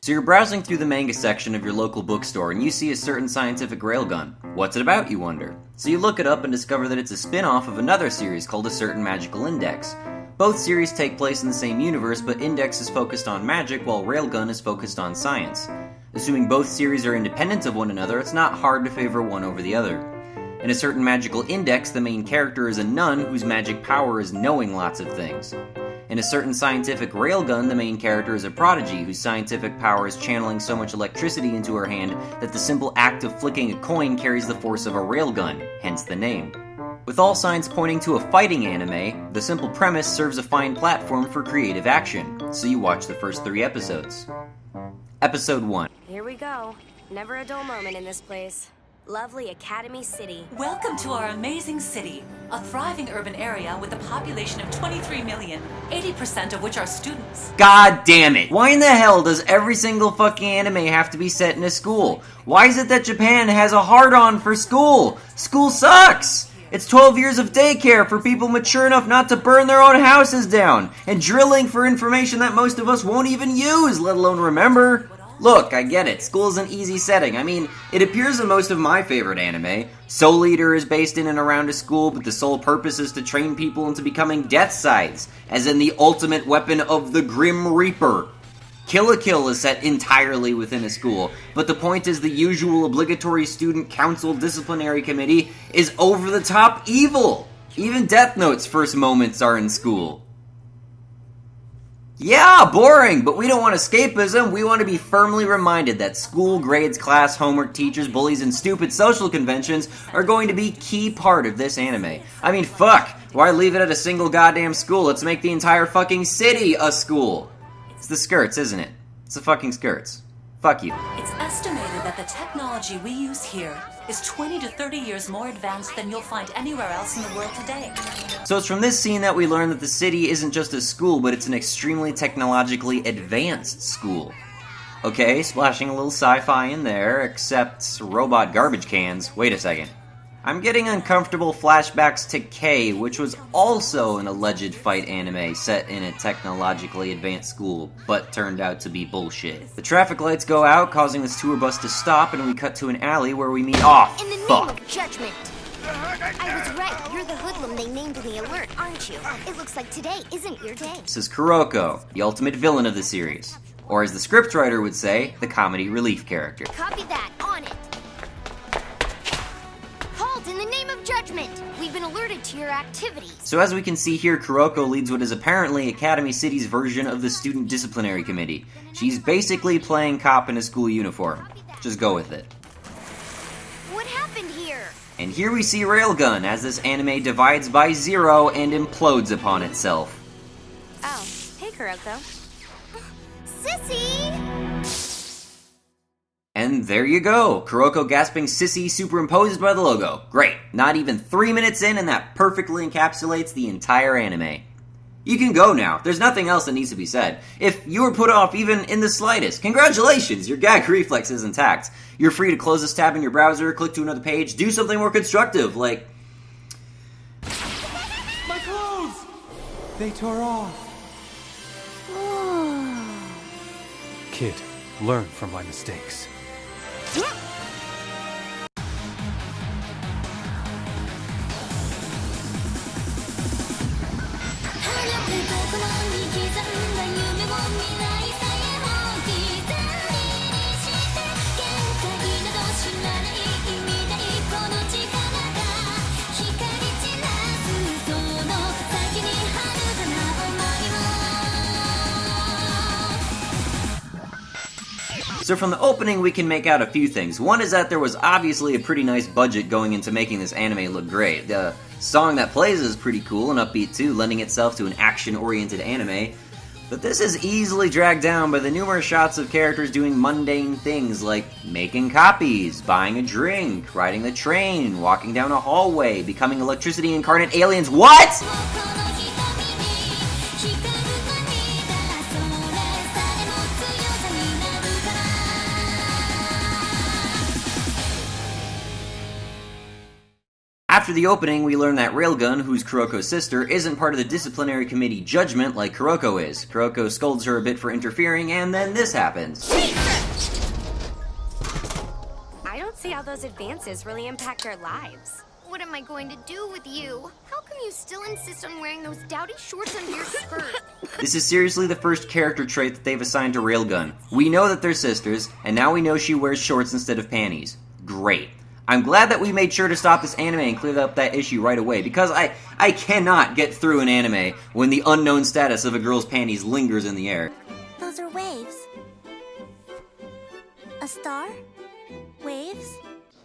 So you're browsing through the manga section of your local bookstore and you see a certain scientific railgun. What's it about, you wonder? So you look it up and discover that it's a spin-off of another series called A Certain Magical Index. Both series take place in the same universe, but Index is focused on magic while Railgun is focused on science. Assuming both series are independent of one another, it's not hard to favor one over the other. In A Certain Magical Index, the main character is a nun whose magic power is knowing lots of things. In A Certain Scientific Railgun, the main character is a prodigy whose scientific power is channeling so much electricity into her hand that the simple act of flicking a coin carries the force of a railgun, hence the name. With all signs pointing to a fighting anime, the simple premise serves a fine platform for creative action, so you watch the first 3 episodes. Episode 1. Here we go. Never a dull moment in this place. Lovely Academy City. Welcome to our amazing city, a thriving urban area with a population of 23 million, 80% of which are students. God damn it! Why in the hell does every single fucking anime have to be set in a school? Why is it that Japan has a hard-on for school? School sucks! It's 12 years of daycare for people mature enough not to burn their own houses down, and drilling for information that most of us won't even use, let alone remember. Look, I get it, school's an easy setting. I mean, it appears in most of my favorite anime. Soul Eater is based in and around a school, but the sole purpose is to train people into becoming death scythes, as in the ultimate weapon of the Grim Reaper. Kill la Kill is set entirely within a school, but the point is the usual obligatory student council disciplinary committee is over-the-top evil! Even Death Note's first moments are in school. Yeah, boring, but we don't want escapism. We want to be firmly reminded that school, grades, class, homework, teachers, bullies, and stupid social conventions are going to be key part of this anime. I mean, fuck! Why leave it at a single goddamn school? Let's make the entire fucking city a school! It's the skirts, isn't it? It's the fucking skirts. Fuck you. It's estimated that the technology we use here is 20 to 30 years more advanced than you'll find anywhere else in the world today. So it's from this scene that we learn that the city isn't just a school, but it's an extremely technologically advanced school. Okay, splashing a little sci-fi in there, except robot garbage cans. Wait a second. I'm getting uncomfortable flashbacks to K, which was also an alleged fight anime set in a technologically advanced school, but turned out to be bullshit. The traffic lights go out, causing this tour bus to stop, and we cut to an alley where we meet off. In the name Fuck. of judgment. I was right. You're the hoodlum they named in the alert, aren't you? It looks like today isn't your day. This is Kuroko, the ultimate villain of the series. Or as the scriptwriter would say, the comedy relief character. Copy that. On it. Halt in the name of judgment. We've been alerted to your activities. So as we can see here, Kuroko leads what is apparently Academy City's version of the Student Disciplinary Committee. She's basically playing cop in a school uniform. Just go with it. What happened here? And here we see Railgun as this anime divides by 0 and implodes upon itself. Oh, hey Kuroko. Sissy! And there you go, Kuroko gasping sissy superimposed by the logo. Great, not even 3 minutes in and that perfectly encapsulates the entire anime. You can go now, there's nothing else that needs to be said. If you were put off even in the slightest, congratulations, your gag reflex is intact. You're free to close this tab in your browser, click to another page, do something more constructive, like... My clothes! They tore off. Kid, learn from my mistakes. So from the opening, we can make out a few things. One is that there was obviously a pretty nice budget going into making this anime look great. The song that plays is pretty cool and upbeat too, lending itself to an action-oriented anime. But this is easily dragged down by the numerous shots of characters doing mundane things like making copies, buying a drink, riding the train, walking down a hallway, becoming electricity incarnate aliens. What?! After the opening, we learn that Railgun, who's Kuroko's sister, isn't part of the disciplinary committee judgment like Kuroko is. Kuroko scolds her a bit for interfering, and then this happens. I don't see how those advances really impact our lives. What am I going to do with you? How come you still insist on wearing those dowdy shorts under your skirt? This is seriously the first character trait that they've assigned to Railgun. We know that they're sisters, and now we know she wears shorts instead of panties. Great. I'm glad that we made sure to stop this anime and clear up that issue right away, because I cannot get through an anime when the unknown status of a girl's panties lingers in the air. Those are waves. A star? Waves?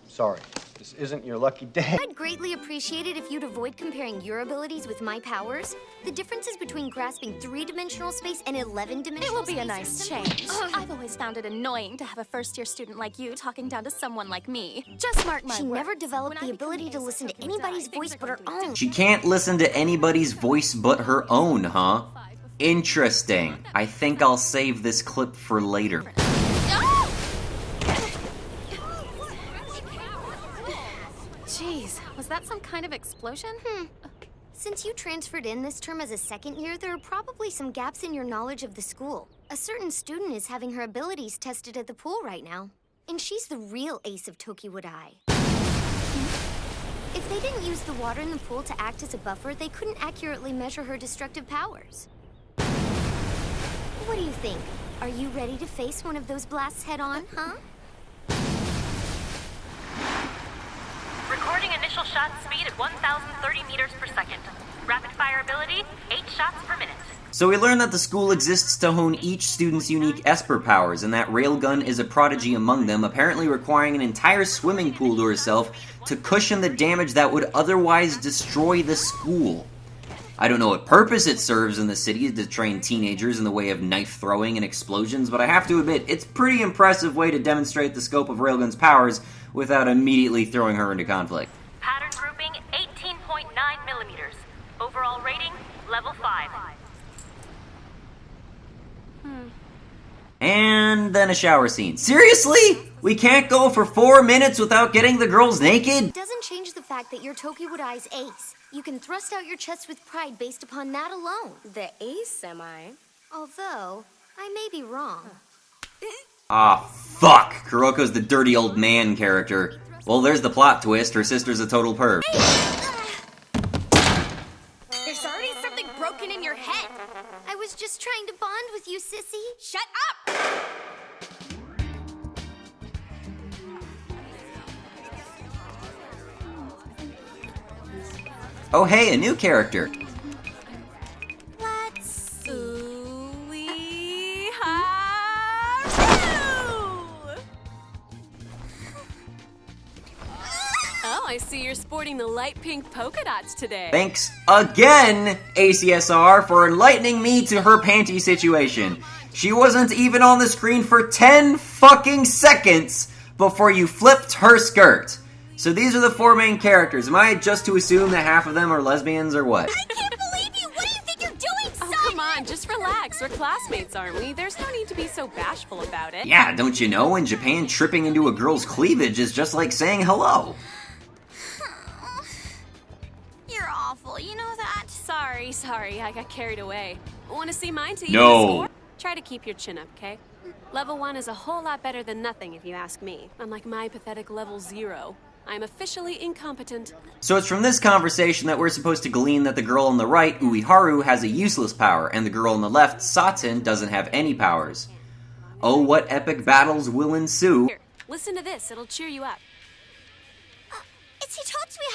Sorry, this isn't your lucky day. I'd greatly appreciate it if you'd avoid comparing your abilities with my powers. The differences between grasping 3-dimensional space and 11-dimensional space. It will be a nice is simple. change. I've always found it annoying to have a first-year student like you talking down to someone like me. Just mark my She words. never developed When I the become ability to ace listen to Tokyo anybody's Dai, voice things but are her gonna be own. She can't listen to anybody's voice but her own, huh? Interesting. I think I'll save this clip for later. Jeez, was that some kind of explosion? Since you transferred in this term as a second year, there are probably some gaps in your knowledge of the school. A certain student is having her abilities tested at the pool right now. And she's the real ace of Tokyo Dai. If they didn't use the water in the pool to act as a buffer, they couldn't accurately measure her destructive powers. What do you think? Are you ready to face one of those blasts head-on, huh? Recording initial shot speed at 1,030 meters per second. Rapid fire ability, 8 shots per minute. So we learn that the school exists to hone each student's unique Esper powers, and that Railgun is a prodigy among them, apparently requiring an entire swimming pool to herself to cushion the damage that would otherwise destroy the school. I don't know what purpose it serves in the city to train teenagers in the way of knife throwing and explosions, but I have to admit, it's a pretty impressive way to demonstrate the scope of Railgun's powers without immediately throwing her into conflict. Pattern grouping, 18.9 millimeters. Overall rating, level 5. And then a shower scene. Seriously? We can't go for 4 minutes without getting the girls naked? Doesn't change the fact that you're Tokyo Dai's ace. You can thrust out your chest with pride based upon that alone. The ace, am I? Although, I may be wrong. Ah, fuck! Kuroko's the dirty old man character. Well, there's the plot twist. Her sister's a total perv. There's already something broken in your head. I was just trying to bond with you, sissy. Shut up! Oh hey, a new character. Let's see. Oh, I see you're sporting the light pink polka dots today. Thanks again, ACSR, for enlightening me to her panty situation. She wasn't even on the screen for 10 fucking seconds before you flipped her skirt. So these are the 4 main characters. Am I just to assume that half of them are lesbians or what? I can't believe you! What do you think you're doing, son? Oh, come on, just relax. We're classmates, aren't we? There's no need to be so bashful about it. Yeah, don't you know, in Japan, tripping into a girl's cleavage is just like saying hello. You're awful, you know that? Sorry, I got carried away. Want to see mine to No. even score? Try to keep your chin up, okay? Level 1 is a whole lot better than nothing, if you ask me. Unlike my pathetic level 0. I'm officially incompetent. So it's from this conversation that we're supposed to glean that the girl on the right, Uiharu, has a useless power, and the girl on the left, Satin, doesn't have any powers. Oh, what epic battles will ensue. Here, listen to this. It'll cheer you up. It's Hitotsui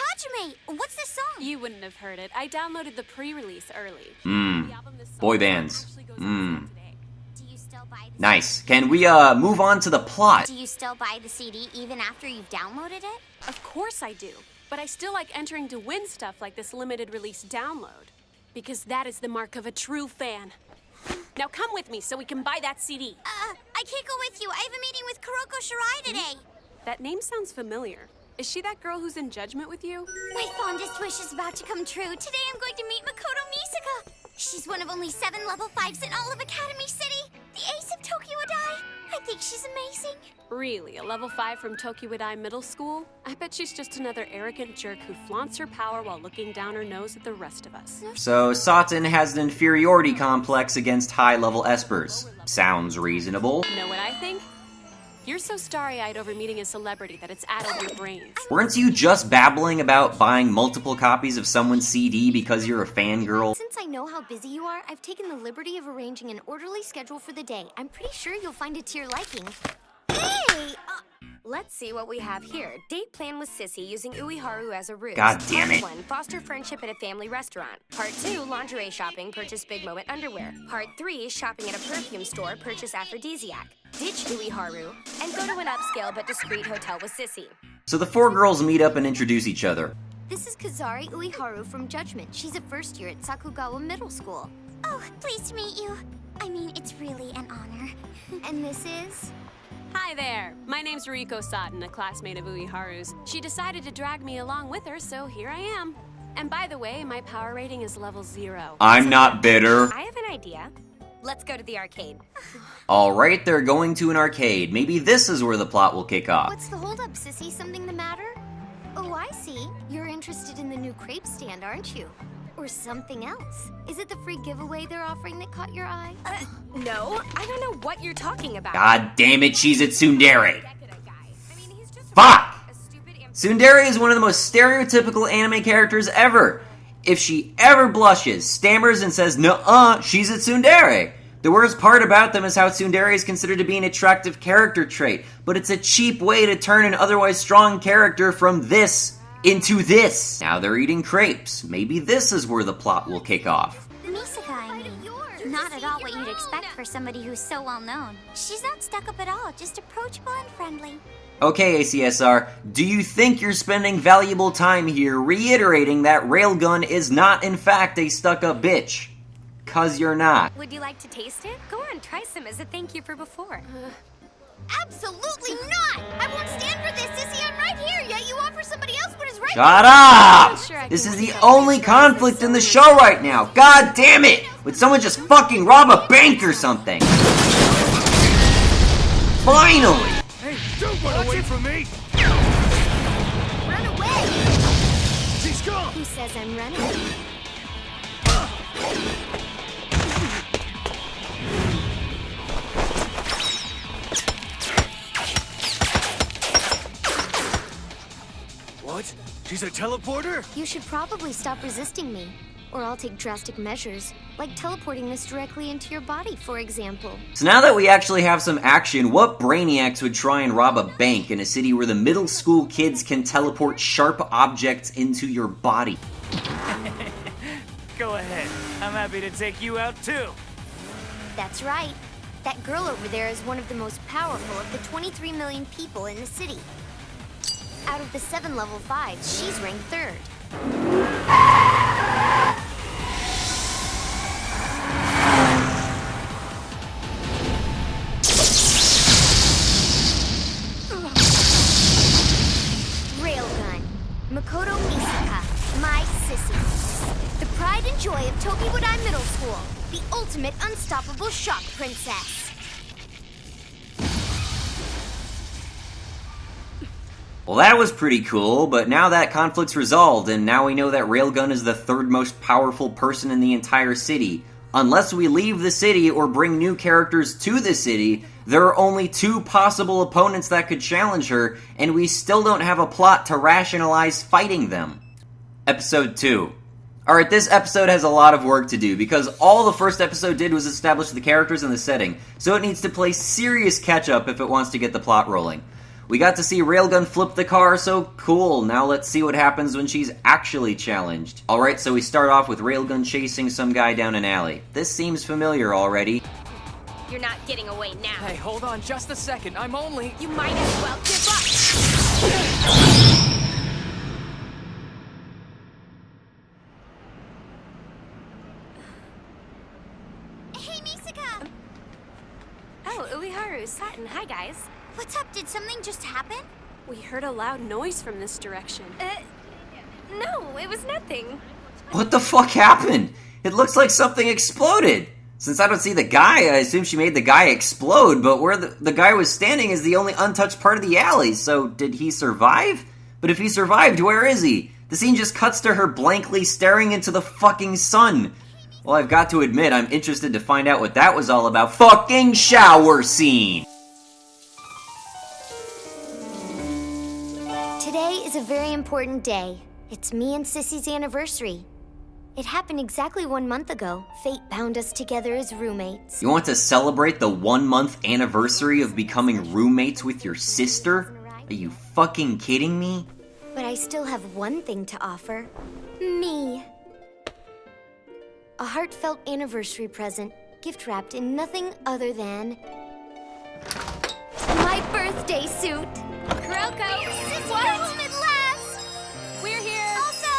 Hajime! What's this song? You wouldn't have heard it. I downloaded the pre-release early. Mmm. The album this song Boy bands. actually goes on today. Do you still buy the Nice. Can we, move on to the plot? Do you still buy the CD even after you've downloaded it? Of course I do. But I still like entering to win stuff like this limited release download. Because that is the mark of a true fan. Now come with me so we can buy that CD. I can't go with you. I have a meeting with Kuroko Shirai today. That name sounds familiar. Is she that girl who's in judgment with you? My fondest wish is about to come true. Today I'm going to meet Makoto Misaka. She's one of only 7 level 5s in all of Academy City. The ace of Tokyo Dai. I think she's amazing? Really, a level 5 from Tokiwadai Middle School? I bet she's just another arrogant jerk who flaunts her power while looking down her nose at the rest of us. So Satan has an inferiority complex against high-level espers. Sounds reasonable. Know what I think? You're so starry-eyed over meeting a celebrity that it's addled your brains. Weren't you just babbling about buying multiple copies of someone's CD because you're a fangirl? Since I know how busy you are, I've taken the liberty of arranging an orderly schedule for the day. I'm pretty sure you'll find it to your liking. Hey! Let's see what we have here. Date plan with Sissy using Uiharu as a ruse. God damn it. Part 1, foster friendship at a family restaurant. Part 2, lingerie shopping, purchase Big Moment underwear. Part 3, shopping at a perfume store, purchase aphrodisiac. Ditch Uiharu, and go to an upscale but discreet hotel with Sissy. So the four girls meet up and introduce each other. This is Kazari Uiharu from Judgment. She's a first year at Sakugawa Middle School. Oh, pleased to meet you. I mean, it's really an honor. And this is... Hi there! My name's Riko Satin, a classmate of Uiharu's. She decided to drag me along with her, so here I am. And by the way, my power rating is level 0. I'm not bitter. I have an idea. Let's go to the arcade. Alright, they're going to an arcade. Maybe this is where the plot will kick off. What's the holdup, Sissy? Something the matter? Oh, I see. You're interested in the new crepe stand, aren't you? Or something else. Is it the free giveaway they're offering that caught your eye? No, I don't know what you're talking about. God damn it, she's at Tsundere. Fuck! Tsundere is one of the most stereotypical anime characters ever. If she ever blushes, stammers, and says nuh-uh, she's a tsundere. The worst part about them is how tsundere is considered to be an attractive character trait, but it's a cheap way to turn an otherwise strong character from this into this. Now they're eating crepes. Maybe this is where the plot will kick off. Misaka, I mean. Not at all what you'd expect for somebody who's so well known. She's not stuck up at all, just approachable and friendly. Okay, ACSR, do you think you're spending valuable time here reiterating that Railgun is not in fact a stuck-up bitch? 'Cause you're not. Would you like to taste it? Go on, try some as a thank you for before. Absolutely not! I won't stand for this, Sissy! I'm right here, yet you offer somebody else what is right. Shut up! This is the only conflict in the show right now. God damn it! Would someone just fucking rob a bank or something? Finally! Hey, don't run away from me! Run away! She's gone! Who says I'm running? What? She's a teleporter? You should probably stop resisting me, or I'll take drastic measures, like teleporting this directly into your body, for example. So now that we actually have some action, what brainiacs would try and rob a bank in a city where the middle school kids can teleport sharp objects into your body? Go ahead. I'm happy to take you out too. That's right. That girl over there is one of the most powerful of the 23 million people in the city. Out of the 7 level 5s, she's ranked 3rd. Railgun. Makoto Misaka, my sissy. The pride and joy of Tokiwadai Middle School. The ultimate unstoppable shock princess. Well, that was pretty cool, but now that conflict's resolved, and now we know that Railgun is the 3rd most powerful person in the entire city. Unless we leave the city or bring new characters to the city, there are only 2 possible opponents that could challenge her, and we still don't have a plot to rationalize fighting them. Episode 2. Alright, this episode has a lot of work to do, because all the first episode did was establish the characters and the setting, so it needs to play serious catch-up if it wants to get the plot rolling. We got to see Railgun flip the car, so cool. Now let's see what happens when she's actually challenged. Alright, so we start off with Railgun chasing some guy down an alley. This seems familiar already. You're not getting away now. Hey, hold on just a second. I'm only... You might as well give up. Hey, Misaka! Oh, Uiharu, Satin, hi guys. What's up? Did something just happen? We heard a loud noise from this direction. No, it was nothing. What the fuck happened? It looks like something exploded. Since I don't see the guy, I assume she made the guy explode, but where the guy was standing is the only untouched part of the alley, so did he survive? But if he survived, where is he? The scene just cuts to her blankly staring into the fucking sun. Well, I've got to admit, I'm interested to find out what that was all about. Fucking shower scene! Today is a very important day. It's me and Sissy's anniversary. It happened exactly 1 month ago. Fate bound us together as roommates. You want to celebrate the 1 month anniversary of becoming roommates with your sister? Are you fucking kidding me? But I still have one thing to offer. Me. A heartfelt anniversary present, gift wrapped in nothing other than my birthday suit. Kuroko! We're home at last! We're here! Also...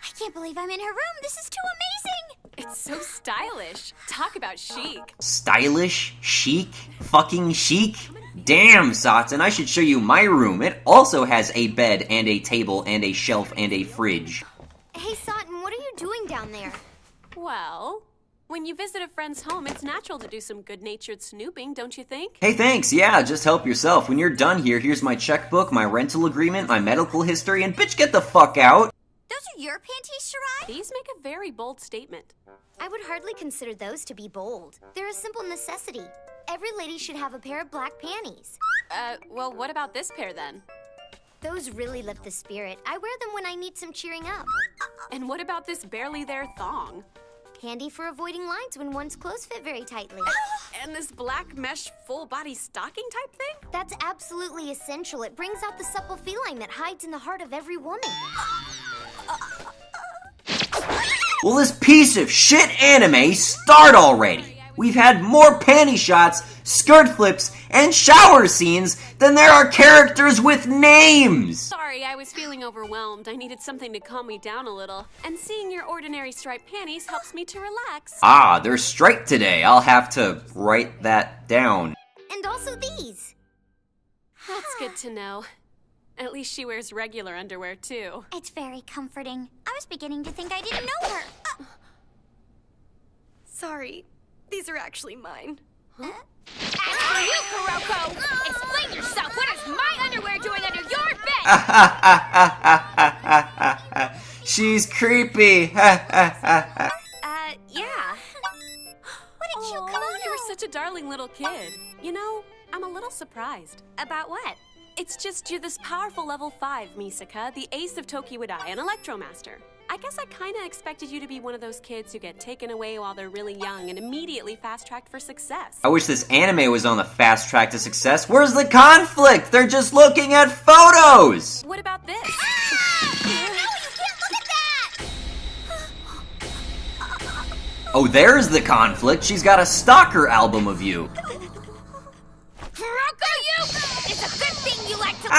I can't believe I'm in her room. This is too amazing. It's so stylish. Talk about chic. Stylish? Chic? Fucking chic? Damn, Satsun, I should show you my room. It also has a bed and a table and a shelf and a fridge. Hey, Satsun, what are you doing down there? Well, when you visit a friend's home, it's natural to do some good-natured snooping, don't you think? Hey, thanks. Yeah, just help yourself. When you're done here, here's my checkbook, my rental agreement, my medical history, and bitch, get the fuck out! Those are your panties, Shirai? These make a very bold statement. I would hardly consider those to be bold. They're a simple necessity. Every lady should have a pair of black panties. Well, what about this pair then? Those really lift the spirit. I wear them when I need some cheering up. And what about this barely there thong? Handy for avoiding lines when one's clothes fit very tightly. And this black mesh full-body stocking type thing? That's absolutely essential. It brings out the supple feline that hides in the heart of every woman. Will this piece of shit anime start already? We've had more panty shots, skirt flips, and shower scenes than there are characters with names! Sorry, I was feeling overwhelmed. I needed something to calm me down a little. And seeing your ordinary striped panties helps me to relax. Ah, they're striped today. I'll have to write that down. And also these. That's good to know. At least she wears regular underwear, too. It's very comforting. I was beginning to think I didn't know her. Sorry. These are actually mine. As for you, Kuroko! Explain yourself! What is my underwear doing under your bed? She's creepy. Yeah. What a cute kimono. You were such a darling little kid. You know, I'm a little surprised. About what? It's just you're this powerful level 5, Misaka, the ace of Tokiwadai, an Electromaster. I guess I kinda expected you to be one of those kids who get taken away while they're really young and immediately fast-tracked for success. I wish this anime was on the fast track to success. Where's the conflict? They're just looking at photos! What about this? No, you can't look at that! Oh, there's the conflict. She's got a stalker album of you. Kuroko, you! It's a good thing you like to...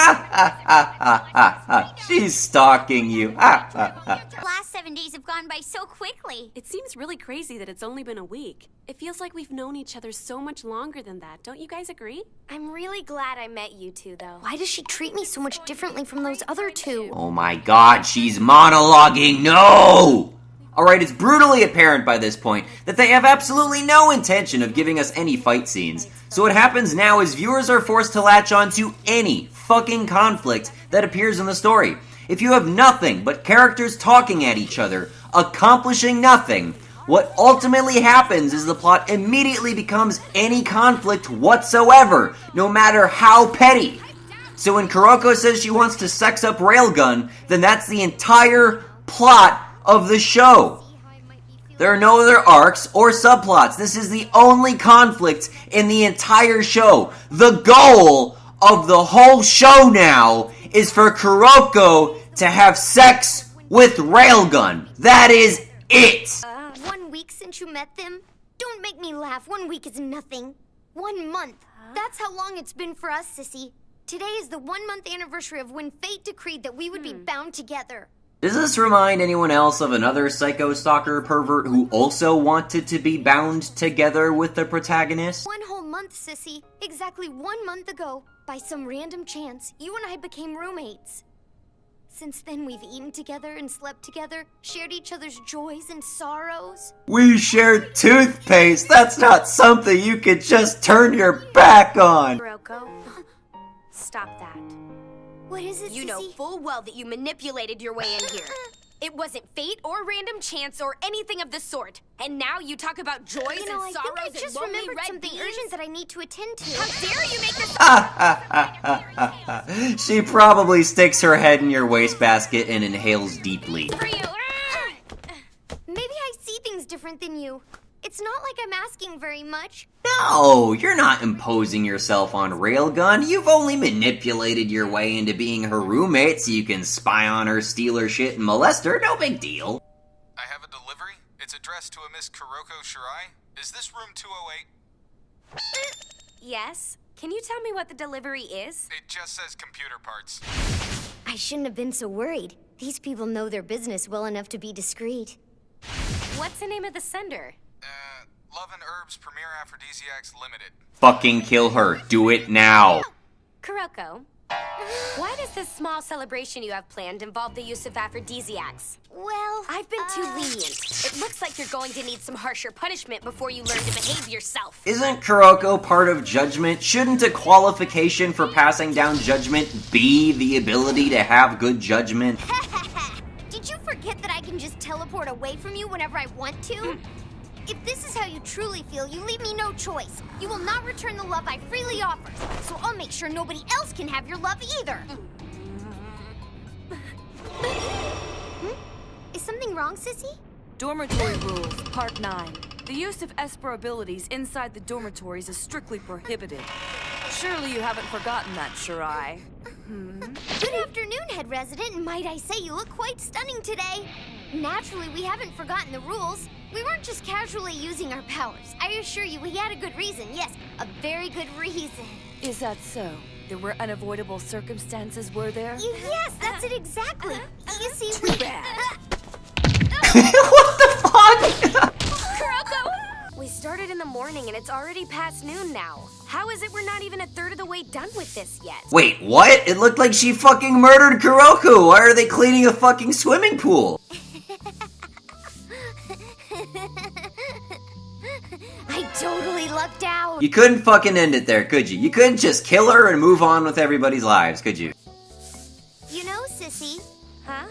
She's stalking you. The last 7 days have gone by so quickly. It seems really crazy that it's only been a week. It feels like we've known each other so much longer than that. Don't you guys agree? I'm really glad I met you two, though. Why does she treat me so much differently from those other two? Oh my god, she's monologuing. No! Alright, it's brutally apparent by this point that they have absolutely no intention of giving us any fight scenes. So what happens now is viewers are forced to latch on to any fucking conflict that appears in the story. If you have nothing but characters talking at each other, accomplishing nothing, what ultimately happens is the plot immediately becomes any conflict whatsoever, no matter how petty. So when Kuroko says she wants to sex up Railgun, then that's the entire plot of the show. There are no other arcs or subplots. This is the only conflict in the entire show. The goal of the whole show now is for Kuroko to have sex with Railgun. That is it! 1 week since you met them? Don't make me laugh. 1 week is nothing. 1 month. That's how long it's been for us, Sissy. Today is the 1 month anniversary of when fate decreed that we would be bound together. Does this remind anyone else of another psycho stalker pervert who also wanted to be bound together with the protagonist? 1 whole month, Sissy. Exactly 1 month ago, by some random chance, you and I became roommates. Since then, we've eaten together and slept together, shared each other's joys and sorrows. We shared toothpaste. That's not something you could just turn your back on. Kuroko, stop that. What is it, You know Sissy? full well that you manipulated your way in here. It wasn't fate or random chance or anything of the sort. And now you talk about joys You know, I and think sorrows I and just lonely remembered red something beans? urgent that I need to attend to. How dare you make this? She probably sticks her head in your wastebasket and inhales deeply. For you. Maybe I see things different than you. It's not like I'm asking very much. No, you're not imposing yourself on Railgun. You've only manipulated your way into being her roommate so you can spy on her, steal her shit, and molest her. No big deal. I have a delivery. It's addressed to a Miss Kuroko Shirai. Is this room 208? Yes? Can you tell me what the delivery is? It just says computer parts. I shouldn't have been so worried. These people know their business well enough to be discreet. What's the name of the sender? Love and Herbs Premier Aphrodisiacs Limited. Fucking kill her. Do it now. Kuroko, why does this small celebration you have planned involve the use of aphrodisiacs? Well, I've been too lenient. It looks like you're going to need some harsher punishment before you learn to behave yourself. Isn't Kuroko part of judgment? Shouldn't a qualification for passing down judgment be the ability to have good judgment? Did you forget that I can just teleport away from you whenever I want to? If this is how you truly feel, you leave me no choice. You will not return the love I freely offer, so I'll make sure nobody else can have your love either. Is something wrong, Sissy? Dormitory rules, Part 9. The use of Esper abilities inside the dormitories is strictly prohibited. Surely you haven't forgotten that, Shirai. Good afternoon, head resident. Might I say you look quite stunning today. Naturally, we haven't forgotten the rules. We weren't just casually using our powers. I assure you, we had a good reason. Yes, a very good reason. Is that so? There were unavoidable circumstances, were there? Yes, that's it exactly. You see, Too bad. What the fuck? Kuroko! We started in the morning and it's already past noon now. How is it we're not even a third of the way done with this yet? Wait, what? It looked like she fucking murdered Kuroko. Why are they cleaning a fucking swimming pool? I totally lucked out. You couldn't fucking end it there, could you? You couldn't just kill her and move on with everybody's lives, could you? You know, Sissy, Huh?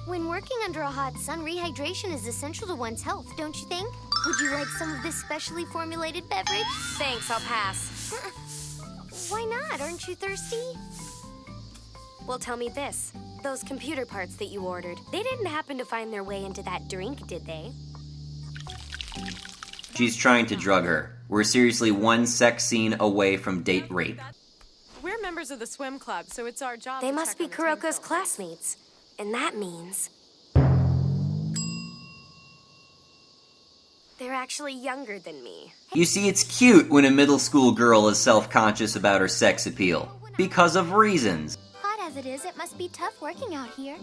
when working under a hot sun, rehydration is essential to one's health, don't you think? Would you like some of this specially formulated beverage? Thanks, I'll pass. Why not? Aren't you thirsty? Well, tell me this. Those computer parts that you ordered, they didn't happen to find their way into that drink, did they? She's trying to drug her. We're seriously one sex scene away from date rape. We're members of the swim club, so it's our job They to must be check on the Kuroko's classmates. And that means... they're actually younger than me. You see, it's cute when a middle school girl is self-conscious about her sex appeal. Because of reasons. Hot as it is, it must be tough working out here.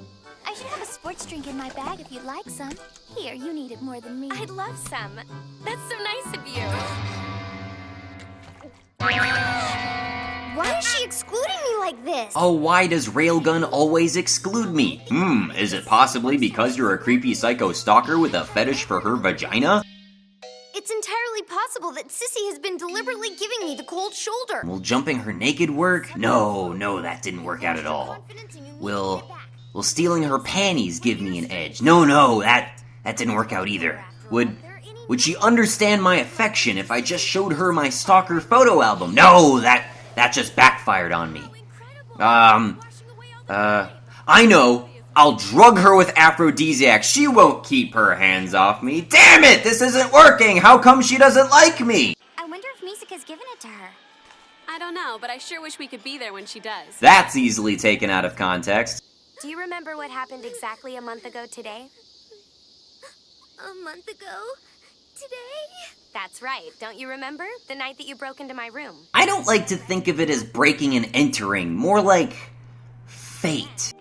I should have a sports drink in my bag if you'd like some. Here, you need it more than me. I'd love some. That's so nice of you. Why is she excluding me like this? Oh, why does Railgun always exclude me? Is it possibly because you're a creepy psycho stalker with a fetish for her vagina? It's entirely possible that Sissy has been deliberately giving me the cold shoulder. Will jumping her naked work? No, that didn't work out at all. Will stealing her panties give me an edge? No, that didn't work out either. Would she understand my affection if I just showed her my stalker photo album? No, that just backfired on me. I know. I'll drug her with aphrodisiacs. She won't keep her hands off me. Damn it! This isn't working! How come she doesn't like me? I wonder if Misaka's given it to her. I don't know, but I sure wish we could be there when she does. That's easily taken out of context. Do you remember what happened exactly a month ago today? A month ago? Today? That's right. Don't you remember? The night that you broke into my room. I don't like to think of it as breaking and entering. More like... fate.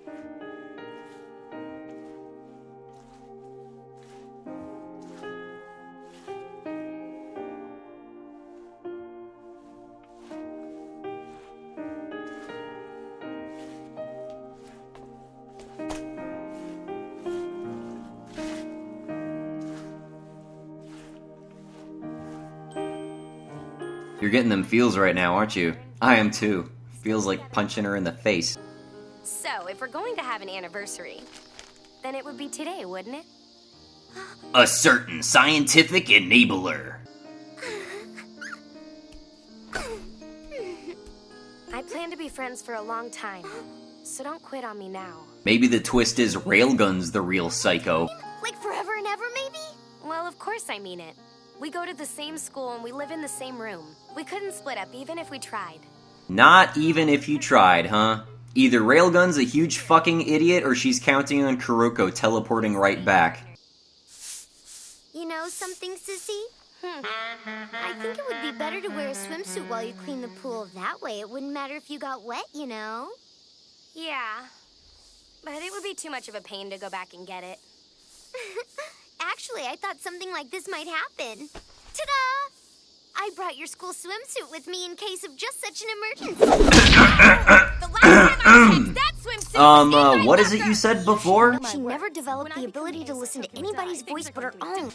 You're getting them feels right now, aren't you? I am too. Feels like punching her in the face. So, if we're going to have an anniversary, then it would be today, wouldn't it? A certain scientific enabler. I plan to be friends for a long time, so don't quit on me now. Maybe the twist is Railgun's the real psycho. Like forever and ever, maybe? Well, of course I mean it. We go to the same school and we live in the same room. We couldn't split up even if we tried. Not even if you tried, huh? Either Railgun's a huge fucking idiot or she's counting on Kuroko teleporting right back. You know something, sissy? I think it would be better to wear a swimsuit while you clean the pool. That way it wouldn't matter if you got wet, you know? Yeah, but it would be too much of a pain to go back and get it. Actually, I thought something like this might happen. Ta-da! I brought your school swimsuit with me in case of just such an emergency. The last time I used that swimsuit what is it you said before? She never developed the ability to listen to anybody's voice but her own.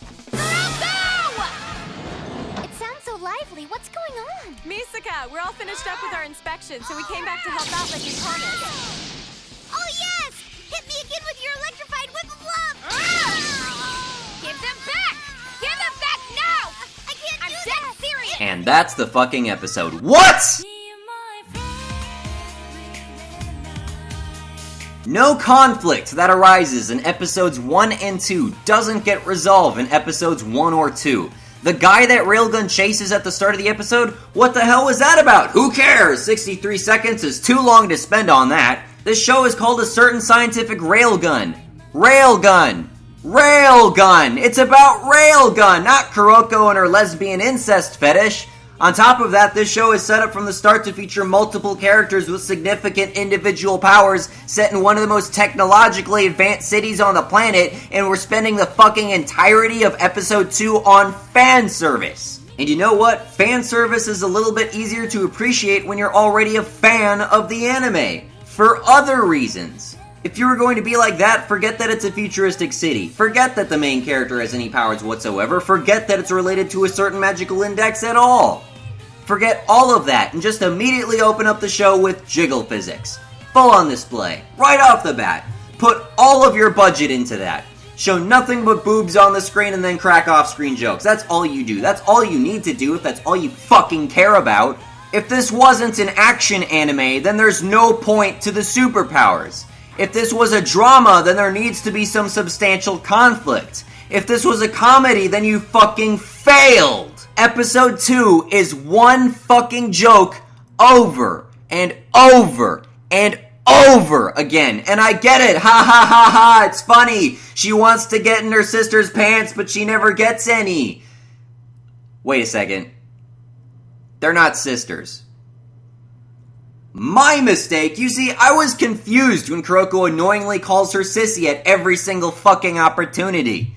It sounds so lively. What's going on? Misaka, we're all finished up with our inspection, so we came back to help out like you promised. Oh, yes! Hit me again with your electrified whip of love! Give them back! Give them back now! I can't I'm do dead that! serious! And that's the fucking episode. What?! No conflict that arises in episodes 1 and 2 doesn't get resolved in episodes 1 or 2. The guy that Railgun chases at the start of the episode, what the hell was that about? Who cares? 63 seconds is too long to spend on that. This show is called A Certain Scientific Railgun. Railgun! Railgun! It's about Railgun, not Kuroko and her lesbian incest fetish. On top of that, this show is set up from the start to feature multiple characters with significant individual powers set in one of the most technologically advanced cities on the planet, and we're spending the fucking entirety of episode 2 on fan service. And you know what? Fan service is a little bit easier to appreciate when you're already a fan of the anime. For other reasons. If you were going to be like that, forget that it's a futuristic city. Forget that the main character has any powers whatsoever. Forget that it's related to a certain magical index at all. Forget all of that and just immediately open up the show with jiggle physics. Full on display. Right off the bat. Put all of your budget into that. Show nothing but boobs on the screen and then crack off-screen jokes. That's all you do. That's all you need to do if that's all you fucking care about. If this wasn't an action anime, then there's no point to the superpowers. If this was a drama, then there needs to be some substantial conflict. If this was a comedy, then you fucking failed. Episode 2 is one fucking joke over and over and over again. And I get it. Ha ha ha ha. It's funny. She wants to get in her sister's pants, but she never gets any. Wait a second. They're not sisters. My mistake. You see, I was confused when Kuroko annoyingly calls her sissy at every single fucking opportunity.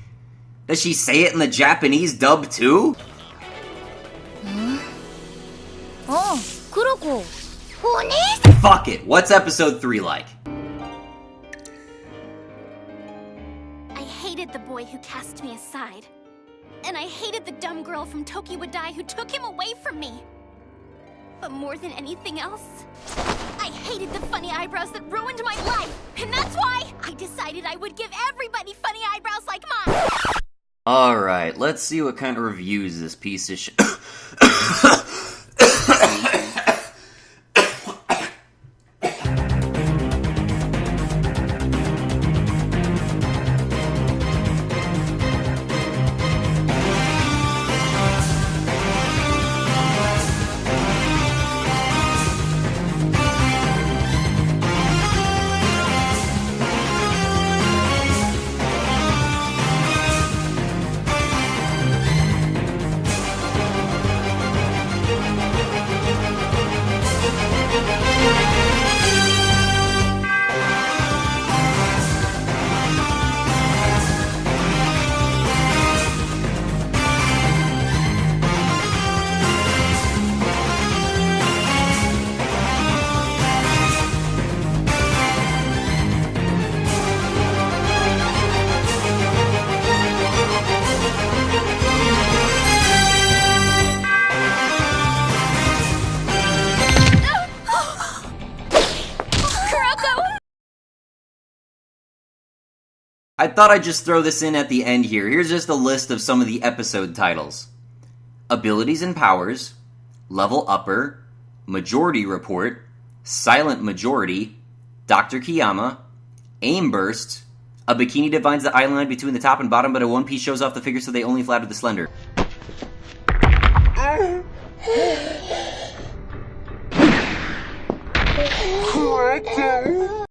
Does she say it in the Japanese dub too? Oh, Kuroko. Fuck it. What's episode 3 like? I hated the boy who cast me aside. And I hated the dumb girl from Tokyo Wadai who took him away from me. But more than anything else, I hated the funny eyebrows that ruined my life. And that's why I decided I would give everybody funny eyebrows like mine. Alright, let's see what kind of reviews this piece of shit. I thought I'd just throw this in at the end here. Here's just a list of some of the episode titles. Abilities and Powers, Level Upper, Majority Report, Silent Majority, Dr. Kiyama, Aim Burst, a bikini divides the eye line between the top and bottom, but a one piece shows off the figure so they only flatter the slender. Correct.